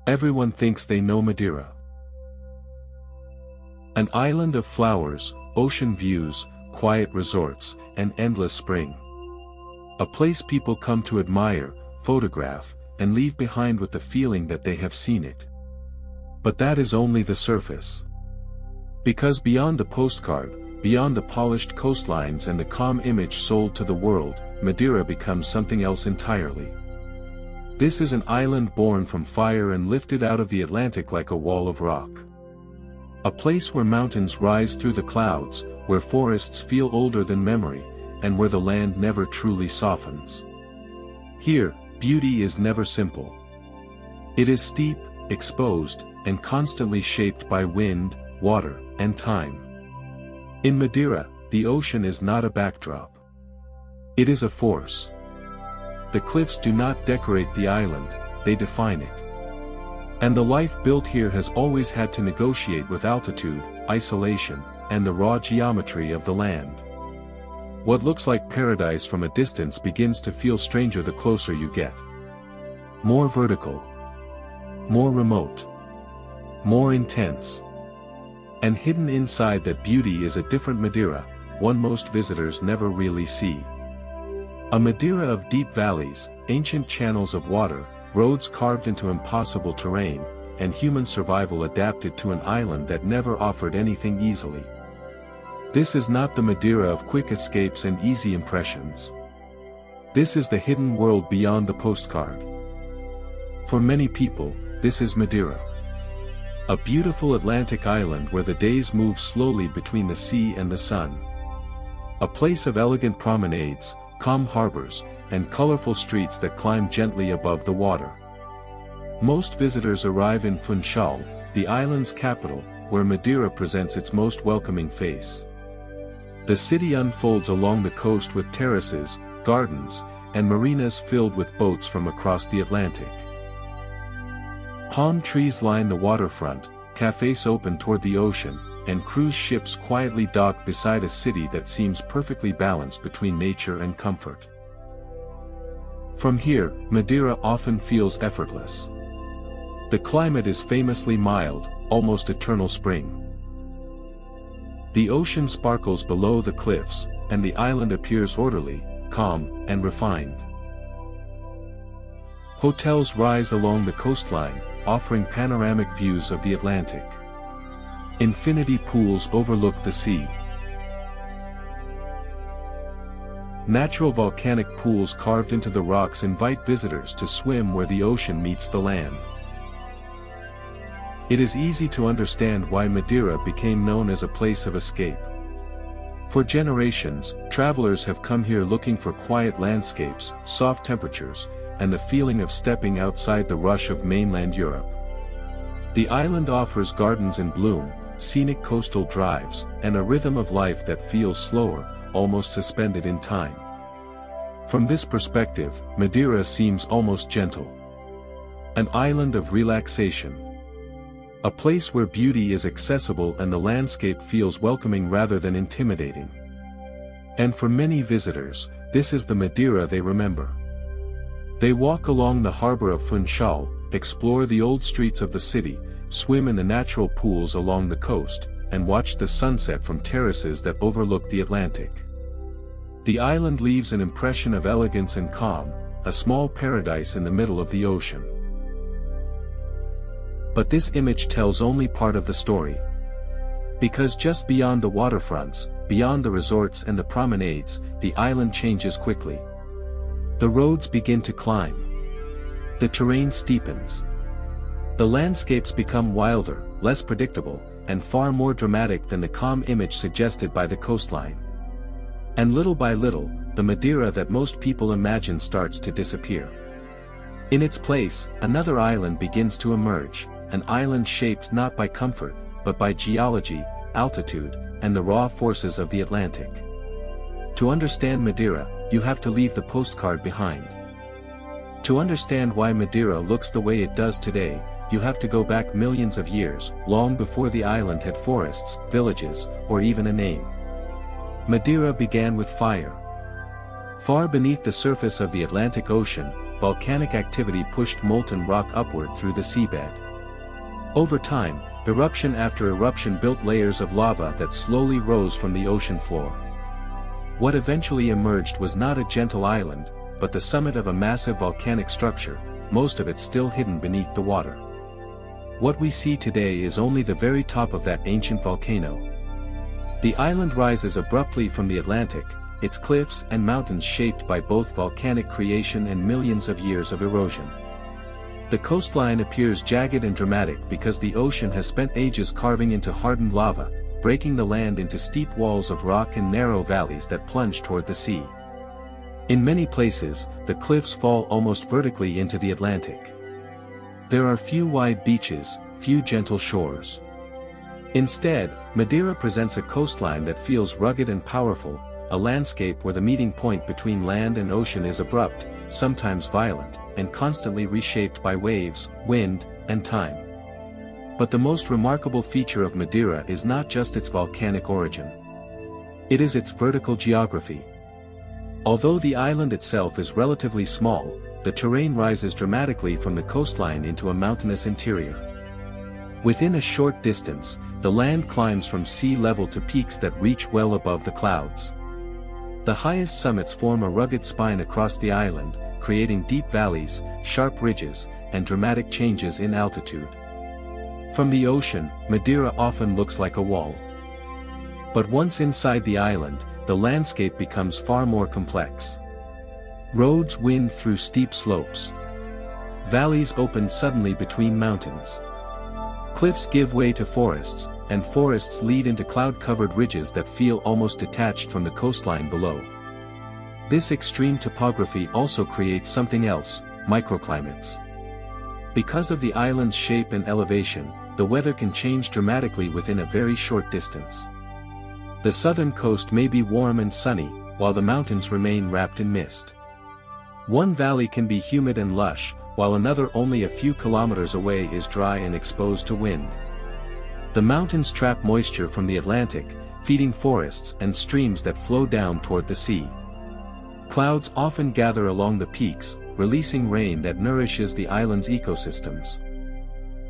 Everyone thinks they know Madeira. An island of flowers, ocean views, quiet resorts, and endless spring. A place people come to admire, photograph, and leave behind with the feeling that they have seen it. But that is only the surface. Because beyond the postcard, beyond the polished coastlines and the calm image sold to the world, Madeira becomes something else entirely. This is an island born from fire and lifted out of the Atlantic like a wall of rock. A place where mountains rise through the clouds, where forests feel older than memory, and where the land never truly softens. Here, beauty is never simple. It is steep, exposed, and constantly shaped by wind, water, and time. In Madeira, the ocean is not a backdrop. It is a force. The cliffs do not decorate the island, they define it. And the life built here has always had to negotiate with altitude, isolation, and the raw geometry of the land. What looks like paradise from a distance begins to feel stranger the closer you get. More vertical. More remote. More intense. And hidden inside that beauty is a different Madeira, one most visitors never really see. A Madeira of deep valleys, ancient channels of water, roads carved into impossible terrain, and human survival adapted to an island that never offered anything easily. This is not the Madeira of quick escapes and easy impressions. This is the hidden world beyond the postcard. For many people, this is Madeira. A beautiful Atlantic island where the days move slowly between the sea and the sun. A place of elegant promenades, calm harbors, and colorful streets that climb gently above the water. Most visitors arrive in Funchal, the island's capital, where Madeira presents its most welcoming face. The city unfolds along the coast with terraces, gardens, and marinas filled with boats from across the Atlantic. Palm trees line the waterfront, cafes open toward the ocean, and cruise ships quietly dock beside a city that seems perfectly balanced between nature and comfort. From here, Madeira often feels effortless. The climate is famously mild, almost eternal spring. The ocean sparkles below the cliffs, and the island appears orderly, calm, and refined. Hotels rise along the coastline, offering panoramic views of the Atlantic. Infinity pools overlook the sea. Natural volcanic pools carved into the rocks invite visitors to swim where the ocean meets the land. It is easy to understand why Madeira became known as a place of escape. For generations, travelers have come here looking for quiet landscapes, soft temperatures, and the feeling of stepping outside the rush of mainland Europe. The island offers gardens in bloom, scenic coastal drives, and a rhythm of life that feels slower, almost suspended in time. From this perspective, Madeira seems almost gentle. An island of relaxation. A place where beauty is accessible and the landscape feels welcoming rather than intimidating. And for many visitors, this is the Madeira they remember. They walk along the harbor of Funchal, explore the old streets of the city, swim in the natural pools along the coast, and watch the sunset from terraces that overlook the Atlantic. The island leaves an impression of elegance and calm, a small paradise in the middle of the ocean. But this image tells only part of the story. Because just beyond the waterfronts, beyond the resorts and the promenades, the island changes quickly. The roads begin to climb. The terrain steepens. The landscapes become wilder, less predictable, and far more dramatic than the calm image suggested by the coastline. And little by little, the Madeira that most people imagine starts to disappear. In its place, another island begins to emerge, an island shaped not by comfort, but by geology, altitude, and the raw forces of the Atlantic. To understand Madeira, you have to leave the postcard behind. To understand why Madeira looks the way it does today, you have to go back millions of years, long before the island had forests, villages, or even a name. Madeira began with fire. Far beneath the surface of the Atlantic Ocean, volcanic activity pushed molten rock upward through the seabed. Over time, eruption after eruption built layers of lava that slowly rose from the ocean floor. What eventually emerged was not a gentle island, but the summit of a massive volcanic structure, most of it still hidden beneath the water. What we see today is only the very top of that ancient volcano. The island rises abruptly from the Atlantic, its cliffs and mountains shaped by both volcanic creation and millions of years of erosion. The coastline appears jagged and dramatic because the ocean has spent ages carving into hardened lava, breaking the land into steep walls of rock and narrow valleys that plunge toward the sea. In many places, the cliffs fall almost vertically into the Atlantic. There are few wide beaches, few gentle shores. Instead, Madeira presents a coastline that feels rugged and powerful, a landscape where the meeting point between land and ocean is abrupt, sometimes violent, and constantly reshaped by waves, wind, and time. But the most remarkable feature of Madeira is not just its volcanic origin. It is its vertical geography. Although the island itself is relatively small, the terrain rises dramatically from the coastline into a mountainous interior. Within a short distance, the land climbs from sea level to peaks that reach well above the clouds. The highest summits form a rugged spine across the island, creating deep valleys, sharp ridges, and dramatic changes in altitude. From the ocean, Madeira often looks like a wall. But once inside the island, the landscape becomes far more complex. Roads wind through steep slopes. Valleys open suddenly between mountains. Cliffs give way to forests, and forests lead into cloud-covered ridges that feel almost detached from the coastline below. This extreme topography also creates something else, microclimates. Because of the island's shape and elevation, the weather can change dramatically within a very short distance. The southern coast may be warm and sunny, while the mountains remain wrapped in mist. One valley can be humid and lush, while another only a few kilometers away is dry and exposed to wind. The mountains trap moisture from the Atlantic, feeding forests and streams that flow down toward the sea. Clouds often gather along the peaks, releasing rain that nourishes the island's ecosystems.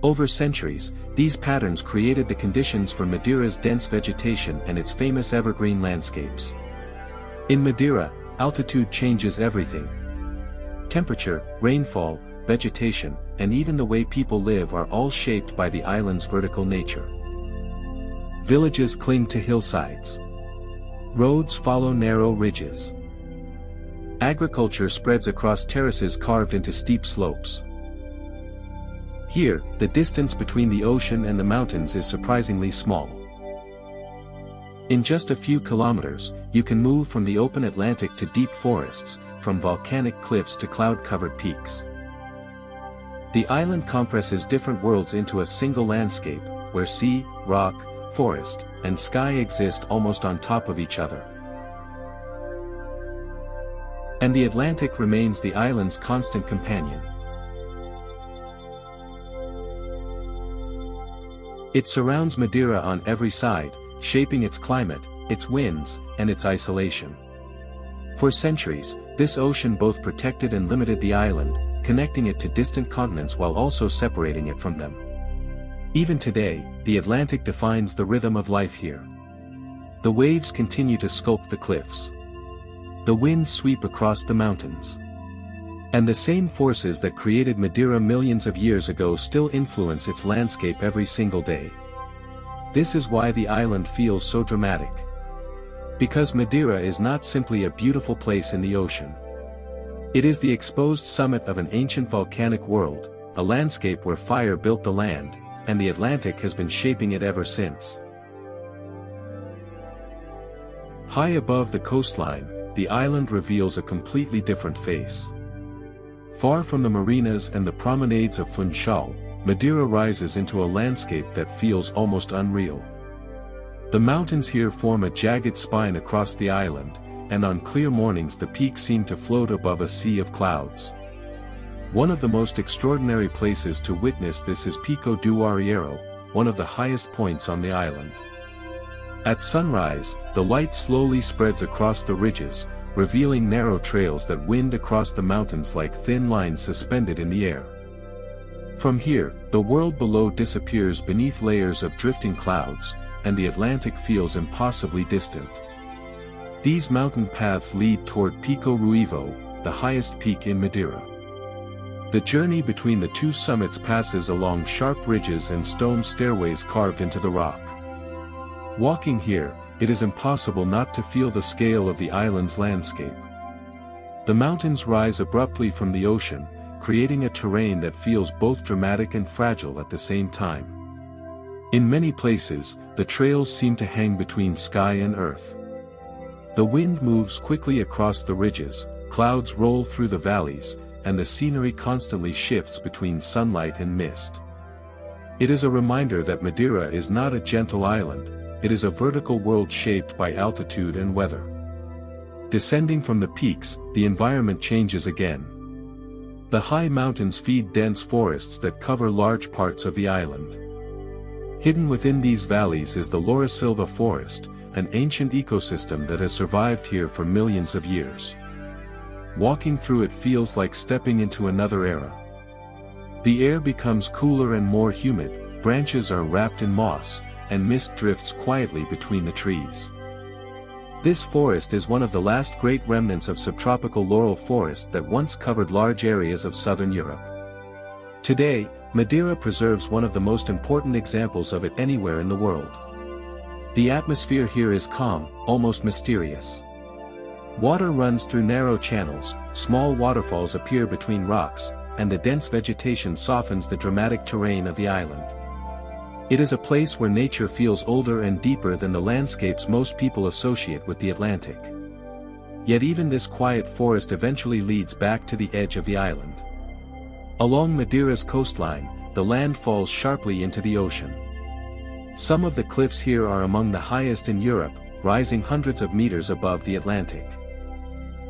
Over centuries, these patterns created the conditions for Madeira's dense vegetation and its famous evergreen landscapes. In Madeira, altitude changes everything. Temperature, rainfall, vegetation, and even the way people live are all shaped by the island's vertical nature. Villages cling to hillsides. Roads follow narrow ridges. Agriculture spreads across terraces carved into steep slopes. Here, the distance between the ocean and the mountains is surprisingly small. In just a few kilometers, you can move from the open Atlantic to deep forests, from volcanic cliffs to cloud-covered peaks. The island compresses different worlds into a single landscape, where sea, rock, forest, and sky exist almost on top of each other. And the Atlantic remains the island's constant companion. It surrounds Madeira on every side, shaping its climate, its winds, and its isolation. For centuries, this ocean both protected and limited the island, connecting it to distant continents while also separating it from them. Even today, the Atlantic defines the rhythm of life here. The waves continue to sculpt the cliffs. The winds sweep across the mountains. And the same forces that created Madeira millions of years ago still influence its landscape every single day. This is why the island feels so dramatic. Because Madeira is not simply a beautiful place in the ocean. It is the exposed summit of an ancient volcanic world, a landscape where fire built the land, and the Atlantic has been shaping it ever since. High above the coastline, the island reveals a completely different face. Far from the marinas and the promenades of Funchal, Madeira rises into a landscape that feels almost unreal. The mountains here form a jagged spine across the island, and on clear mornings the peaks seem to float above a sea of clouds. One of the most extraordinary places to witness this is Pico do Arriero, one of the highest points on the island. At sunrise, the light slowly spreads across the ridges, revealing narrow trails that wind across the mountains like thin lines suspended in the air. From here, the world below disappears beneath layers of drifting clouds, and the Atlantic feels impossibly distant. These mountain paths lead toward Pico Ruivo, the highest peak in Madeira. The journey between the two summits passes along sharp ridges and stone stairways carved into the rock. Walking here, it is impossible not to feel the scale of the island's landscape. The mountains rise abruptly from the ocean, creating a terrain that feels both dramatic and fragile at the same time. In many places, the trails seem to hang between sky and earth. The wind moves quickly across the ridges, clouds roll through the valleys, and the scenery constantly shifts between sunlight and mist. It is a reminder that Madeira is not a gentle island, it is a vertical world shaped by altitude and weather. Descending from the peaks, the environment changes again. The high mountains feed dense forests that cover large parts of the island. Hidden within these valleys is the Laura Silva forest, an ancient ecosystem that has survived here for millions of years. Walking through it feels like stepping into another era. The air becomes cooler and more humid, branches are wrapped in moss, and mist drifts quietly between the trees. This forest is one of the last great remnants of subtropical laurel forest that once covered large areas of southern Europe. Today, Madeira preserves one of the most important examples of it anywhere in the world. The atmosphere here is calm, almost mysterious. Water runs through narrow channels, small waterfalls appear between rocks, and the dense vegetation softens the dramatic terrain of the island. It is a place where nature feels older and deeper than the landscapes most people associate with the Atlantic. Yet even this quiet forest eventually leads back to the edge of the island. Along Madeira's coastline, the land falls sharply into the ocean. Some of the cliffs here are among the highest in Europe, rising hundreds of meters above the Atlantic.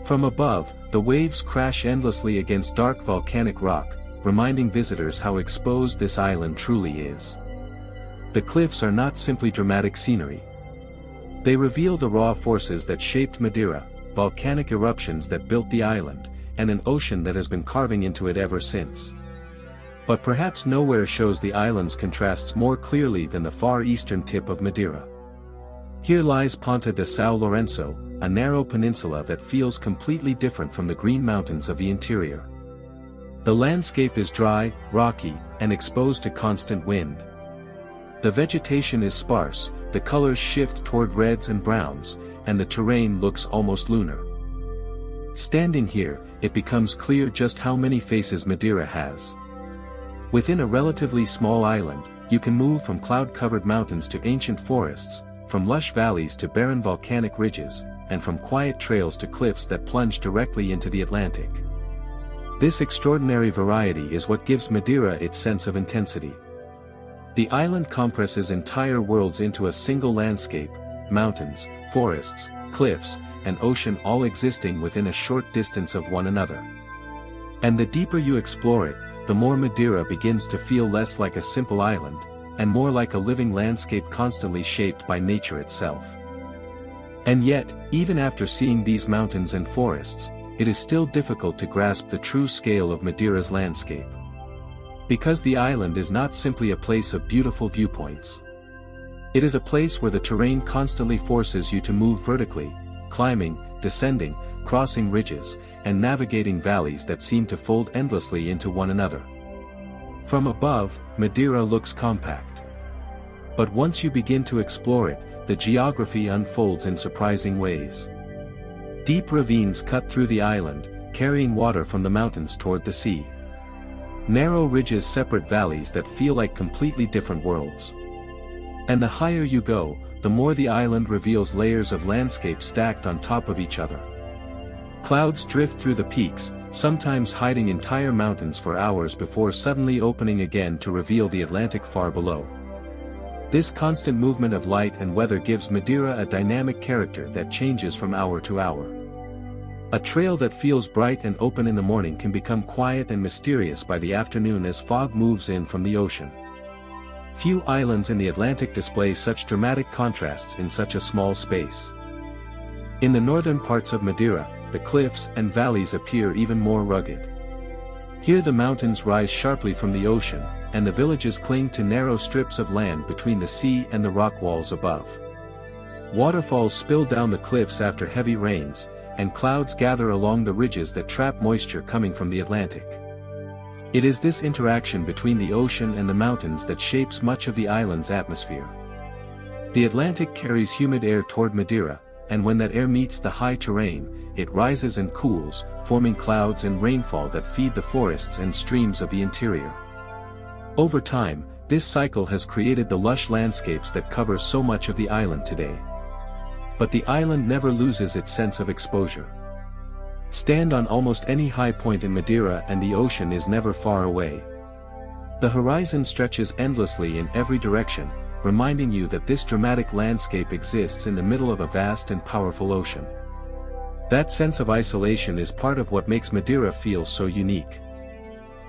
From above, the waves crash endlessly against dark volcanic rock, reminding visitors how exposed this island truly is. The cliffs are not simply dramatic scenery. They reveal the raw forces that shaped Madeira, volcanic eruptions that built the island, and an ocean that has been carving into it ever since. But perhaps nowhere shows the island's contrasts more clearly than the far eastern tip of Madeira. Here lies Ponta de São Lourenço, a narrow peninsula that feels completely different from the green mountains of the interior. The landscape is dry, rocky, and exposed to constant wind. The vegetation is sparse, the colors shift toward reds and browns, and the terrain looks almost lunar. Standing here, it becomes clear just how many faces Madeira has. Within a relatively small island, you can move from cloud-covered mountains to ancient forests, from lush valleys to barren volcanic ridges, and from quiet trails to cliffs that plunge directly into the Atlantic. This extraordinary variety is what gives Madeira its sense of intensity. The island compresses entire worlds into a single landscape, mountains, forests, cliffs, and ocean all existing within a short distance of one another. And the deeper you explore it, the more Madeira begins to feel less like a simple island, and more like a living landscape constantly shaped by nature itself. And yet, even after seeing these mountains and forests, it is still difficult to grasp the true scale of Madeira's landscape. Because the island is not simply a place of beautiful viewpoints. It is a place where the terrain constantly forces you to move vertically, climbing, descending, crossing ridges, and navigating valleys that seem to fold endlessly into one another. From above, Madeira looks compact. But once you begin to explore it, the geography unfolds in surprising ways. Deep ravines cut through the island, carrying water from the mountains toward the sea. Narrow ridges separate valleys that feel like completely different worlds. And the higher you go, the more the island reveals layers of landscape stacked on top of each other. Clouds drift through the peaks, sometimes hiding entire mountains for hours before suddenly opening again to reveal the Atlantic far below. This constant movement of light and weather gives Madeira a dynamic character that changes from hour to hour. A trail that feels bright and open in the morning can become quiet and mysterious by the afternoon as fog moves in from the ocean. Few islands in the Atlantic display such dramatic contrasts in such a small space. In the northern parts of Madeira, the cliffs and valleys appear even more rugged. Here the mountains rise sharply from the ocean, and the villages cling to narrow strips of land between the sea and the rock walls above. Waterfalls spill down the cliffs after heavy rains, and clouds gather along the ridges that trap moisture coming from the Atlantic. It is this interaction between the ocean and the mountains that shapes much of the island's atmosphere. The Atlantic carries humid air toward Madeira, and when that air meets the high terrain, it rises and cools, forming clouds and rainfall that feed the forests and streams of the interior. Over time, this cycle has created the lush landscapes that cover so much of the island today. But the island never loses its sense of exposure. Stand on almost any high point in Madeira and the ocean is never far away. The horizon stretches endlessly in every direction, reminding you that this dramatic landscape exists in the middle of a vast and powerful ocean. That sense of isolation is part of what makes Madeira feel so unique.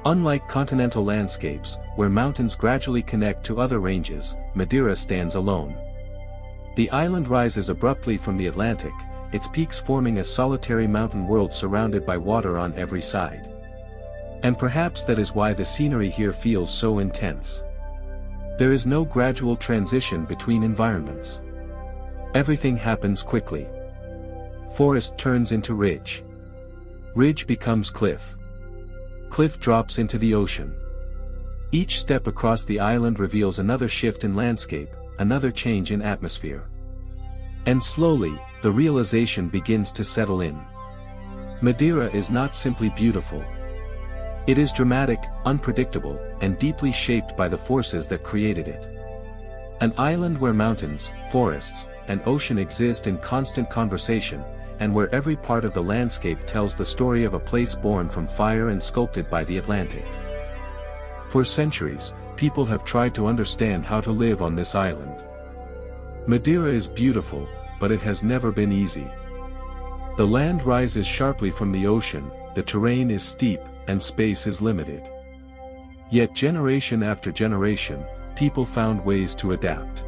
Unlike continental landscapes, where mountains gradually connect to other ranges, Madeira stands alone. The island rises abruptly from the Atlantic, its peaks forming a solitary mountain world surrounded by water on every side. And perhaps that is why the scenery here feels so intense. There is no gradual transition between environments. Everything happens quickly. Forest turns into ridge. Ridge becomes cliff. Cliff drops into the ocean. Each step across the island reveals another shift in landscape, another change in atmosphere. And slowly, the realization begins to settle in. Madeira is not simply beautiful. It is dramatic, unpredictable, and deeply shaped by the forces that created it. An island where mountains, forests, and ocean exist in constant conversation, and where every part of the landscape tells the story of a place born from fire and sculpted by the Atlantic. For centuries, people have tried to understand how to live on this island. Madeira is beautiful, but it has never been easy. The land rises sharply from the ocean, the terrain is steep, and space is limited. Yet generation after generation, people found ways to adapt.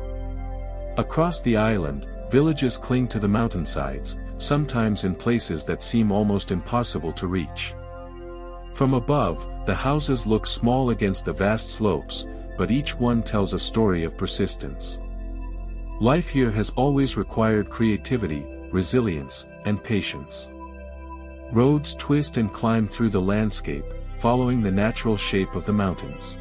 Across the island, villages cling to the mountainsides, sometimes in places that seem almost impossible to reach. From above, the houses look small against the vast slopes, but each one tells a story of persistence. Life here has always required creativity, resilience, and patience. Roads twist and climb through the landscape, following the natural shape of the mountains.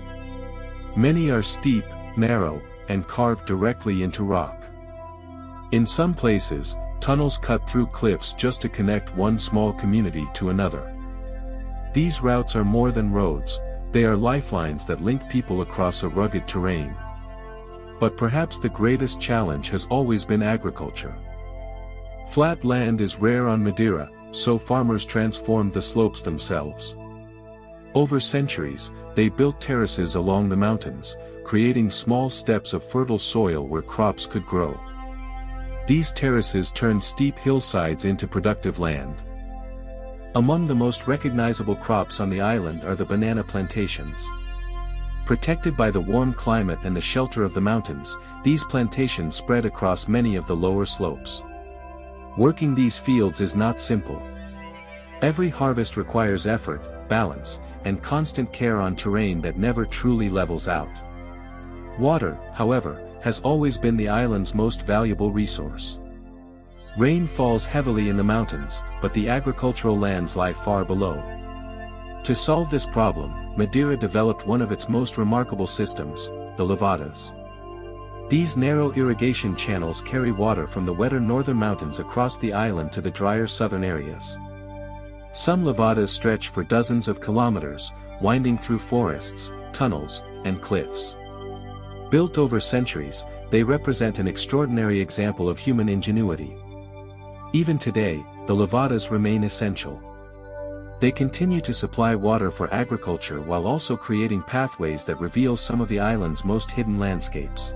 Many are steep, narrow, and carved directly into rock. In some places, tunnels cut through cliffs just to connect one small community to another. These routes are more than roads, they are lifelines that link people across a rugged terrain. But perhaps the greatest challenge has always been agriculture. Flat land is rare on Madeira, so farmers transformed the slopes themselves. Over centuries, they built terraces along the mountains, creating small steps of fertile soil where crops could grow. These terraces turned steep hillsides into productive land. Among the most recognizable crops on the island are the banana plantations. Protected by the warm climate and the shelter of the mountains, these plantations spread across many of the lower slopes. Working these fields is not simple. Every harvest requires effort, balance, and constant care on terrain that never truly levels out. Water, however, has always been the island's most valuable resource. Rain falls heavily in the mountains, but the agricultural lands lie far below. To solve this problem, Madeira developed one of its most remarkable systems, the levadas. These narrow irrigation channels carry water from the wetter northern mountains across the island to the drier southern areas. Some levadas stretch for dozens of kilometers, winding through forests, tunnels, and cliffs. Built over centuries, they represent an extraordinary example of human ingenuity. Even today, the levadas remain essential. They continue to supply water for agriculture while also creating pathways that reveal some of the island's most hidden landscapes.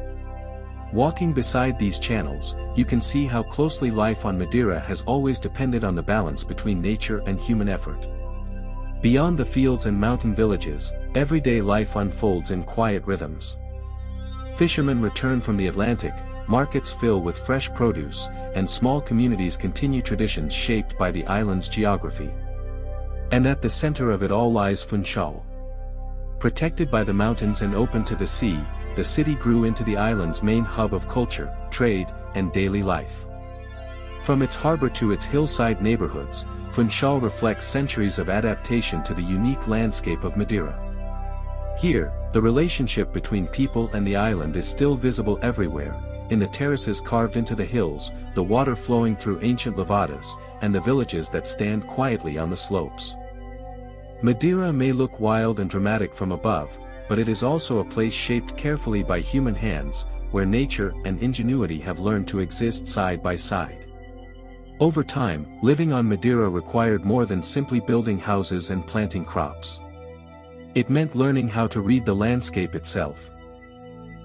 Walking beside these channels, you can see how closely life on Madeira has always depended on the balance between nature and human effort. Beyond the fields and mountain villages, everyday life unfolds in quiet rhythms. Fishermen return from the Atlantic, markets fill with fresh produce, and small communities continue traditions shaped by the island's geography. And at the center of it all lies Funchal. Protected by the mountains and open to the sea, the city grew into the island's main hub of culture, trade, and daily life. From its harbor to its hillside neighborhoods, Funchal reflects centuries of adaptation to the unique landscape of Madeira. Here, the relationship between people and the island is still visible everywhere, in the terraces carved into the hills, the water flowing through ancient levadas, and the villages that stand quietly on the slopes. Madeira may look wild and dramatic from above, but it is also a place shaped carefully by human hands, where nature and ingenuity have learned to exist side by side. Over time, living on Madeira required more than simply building houses and planting crops. It meant learning how to read the landscape itself.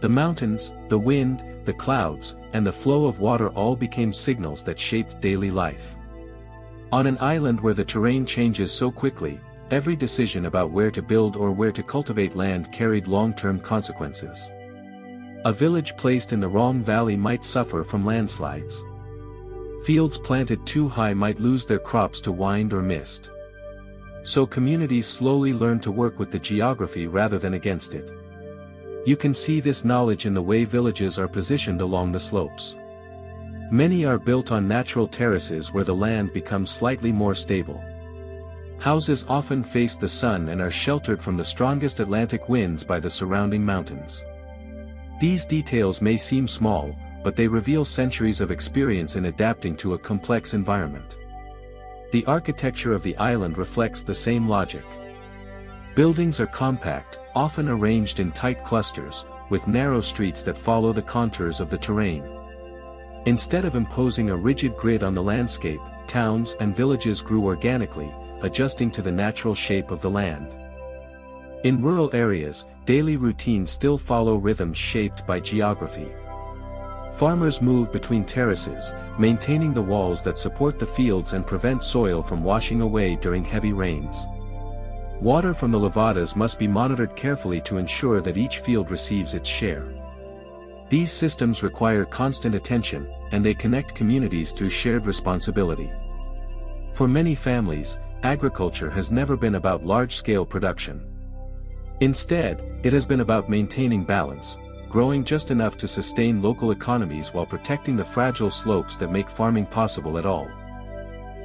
The mountains, the wind, the clouds, and the flow of water all became signals that shaped daily life. On an island where the terrain changes so quickly, every decision about where to build or where to cultivate land carried long-term consequences. A village placed in the wrong valley might suffer from landslides. Fields planted too high might lose their crops to wind or mist. So communities slowly learned to work with the geography rather than against it. You can see this knowledge in the way villages are positioned along the slopes. Many are built on natural terraces where the land becomes slightly more stable. Houses often face the sun and are sheltered from the strongest Atlantic winds by the surrounding mountains. These details may seem small, but they reveal centuries of experience in adapting to a complex environment. The architecture of the island reflects the same logic. Buildings are compact, often arranged in tight clusters, with narrow streets that follow the contours of the terrain. Instead of imposing a rigid grid on the landscape, towns and villages grew organically, adjusting to the natural shape of the land. In rural areas, daily routines still follow rhythms shaped by geography. Farmers move between terraces, maintaining the walls that support the fields and prevent soil from washing away during heavy rains. Water from the levadas must be monitored carefully to ensure that each field receives its share. These systems require constant attention, and they connect communities through shared responsibility. For many families, agriculture has never been about large-scale production. Instead, it has been about maintaining balance, growing just enough to sustain local economies while protecting the fragile slopes that make farming possible at all.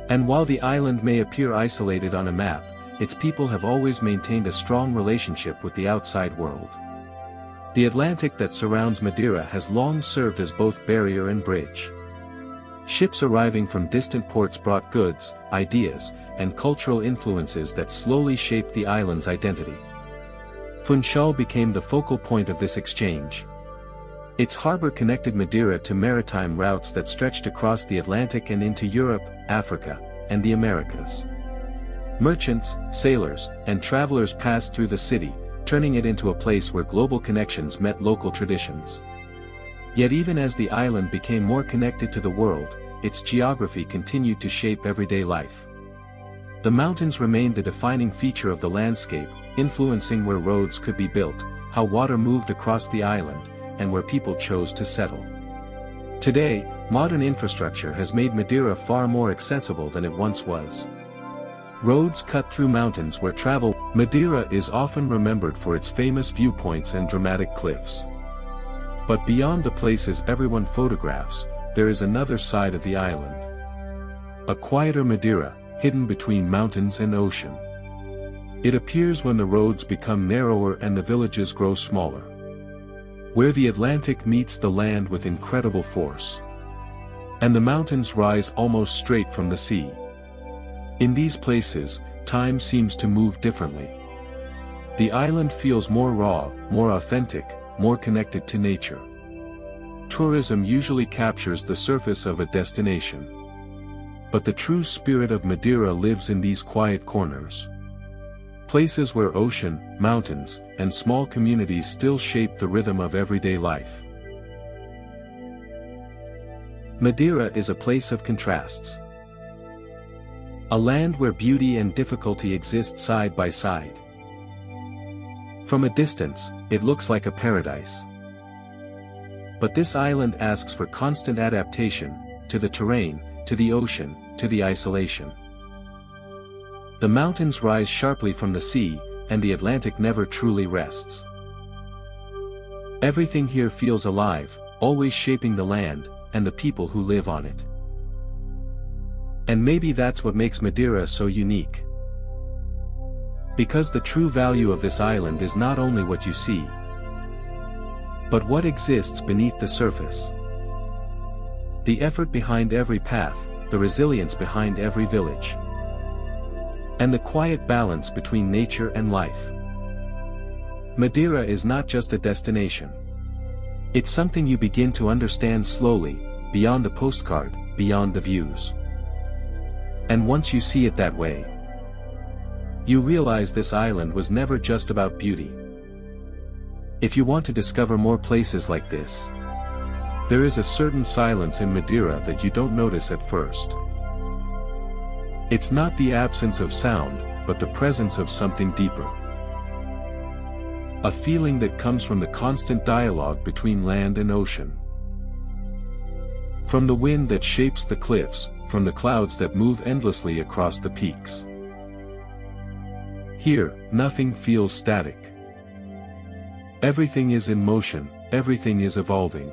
And while the island may appear isolated on a map, its people have always maintained a strong relationship with the outside world. The Atlantic that surrounds Madeira has long served as both barrier and bridge. Ships arriving from distant ports brought goods, ideas, and cultural influences that slowly shaped the island's identity. Funchal became the focal point of this exchange. Its harbor connected Madeira to maritime routes that stretched across the Atlantic and into Europe, Africa, and the Americas. Merchants, sailors, and travelers passed through the city, turning it into a place where global connections met local traditions. Yet even as the island became more connected to the world, its geography continued to shape everyday life. The mountains remained the defining feature of the landscape, influencing where roads could be built, how water moved across the island, and where people chose to settle. Today, modern infrastructure has made Madeira far more accessible than it once was. Roads cut through mountains where travel. Madeira is often remembered for its famous viewpoints and dramatic cliffs. But beyond the places everyone photographs, there is another side of the island. A quieter Madeira, hidden between mountains and ocean. It appears when the roads become narrower and the villages grow smaller. Where the Atlantic meets the land with incredible force. And the mountains rise almost straight from the sea. In these places, time seems to move differently. The island feels more raw, more authentic, more connected to nature. Tourism usually captures the surface of a destination. But the true spirit of Madeira lives in these quiet corners. Places where ocean, mountains, and small communities still shape the rhythm of everyday life. Madeira is a place of contrasts. A land where beauty and difficulty exist side by side. From a distance, it looks like a paradise. But this island asks for constant adaptation, to the terrain, to the ocean, to the isolation. The mountains rise sharply from the sea, and the Atlantic never truly rests. Everything here feels alive, always shaping the land, and the people who live on it. And maybe that's what makes Madeira so unique. Because the true value of this island is not only what you see, but what exists beneath the surface. The effort behind every path, the resilience behind every village, and the quiet balance between nature and life. Madeira is not just a destination. It's something you begin to understand slowly, beyond the postcard, beyond the views. And once you see it that way, you realize this island was never just about beauty. If you want to discover more places like this, there is a certain silence in Madeira that you don't notice at first. It's not the absence of sound, but the presence of something deeper. A feeling that comes from the constant dialogue between land and ocean. From the wind that shapes the cliffs, from the clouds that move endlessly across the peaks. Here, nothing feels static. Everything is in motion, everything is evolving.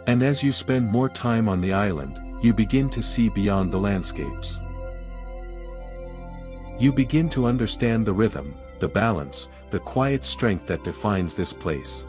And as you spend more time on the island, you begin to see beyond the landscapes. You begin to understand the rhythm, the balance, the quiet strength that defines this place.